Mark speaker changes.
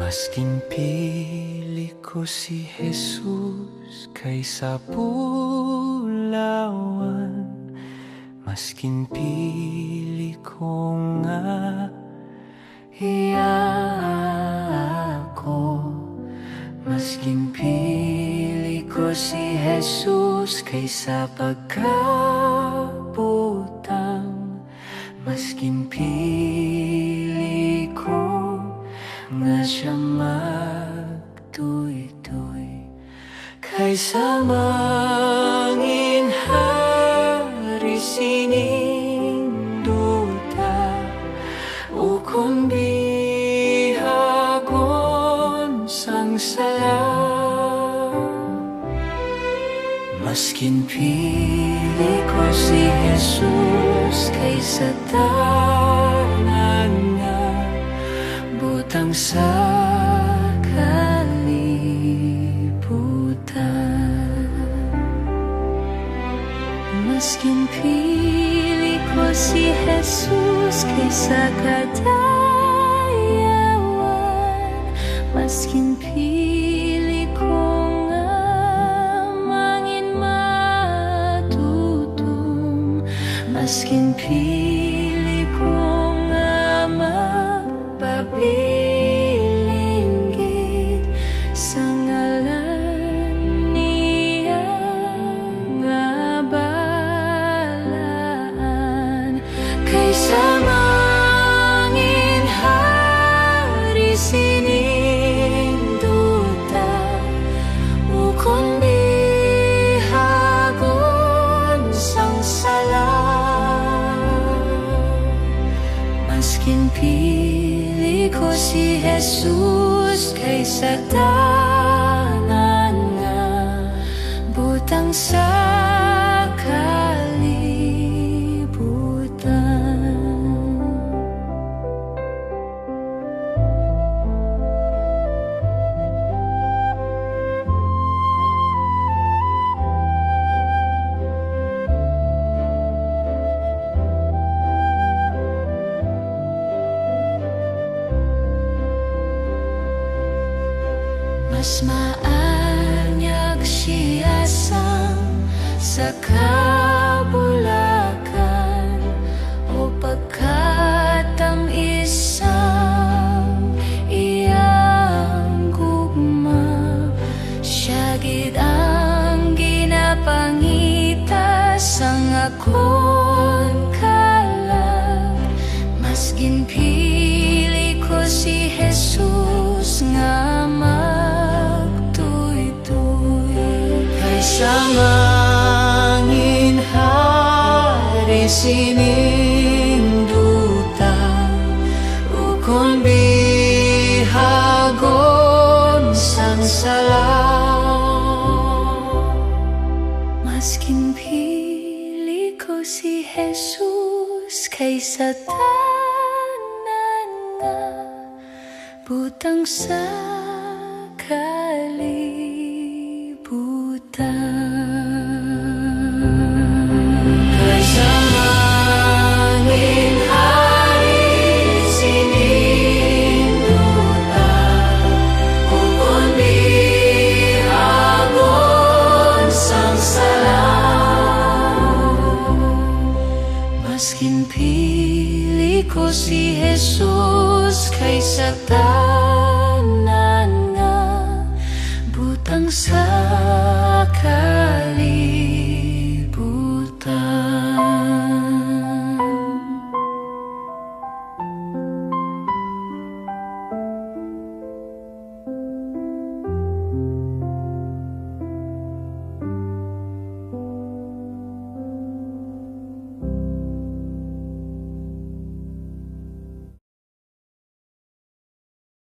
Speaker 1: Masking pili ko si Jesus kaysa pulawan, masking pili ko nga ako. Masking pili ko si Jesus kaysa pagkabutang, masking pili ko nga siya magtuy-tuy kaysa manginhari sining duta ukon bihagon sang sala. Maskin pili ko si Jesus kaysa tanan nga butang sa kalibutan. Maskin pili ko si Jesus kaysa kadayawan, maskin pili ko nga mangin matutong, maskin pili ko nga magpabilinggit sa ngalan niya nga balaan kaysa manginhari sining duta ukon bihagon sang sala. Maskin pili ko si Jesus kaysa tanan nga butang sa kalibutan. Mas maanyag siya sa kabulakan o pagkatamisang iyang gugma. Siya gid ang ginapangita sang akon kalag. Mas ginpili ko si Jesus nga kaysa manginhari sining duta ukon bihagon sang sala. Maskin pili ko si Jesus kaysa tanan nga butang sa kaysa manginhari sining duta ukon bihagon sang sala. Maskin pili ko si Jesus kaysa tanan nga butang sa kalibutan.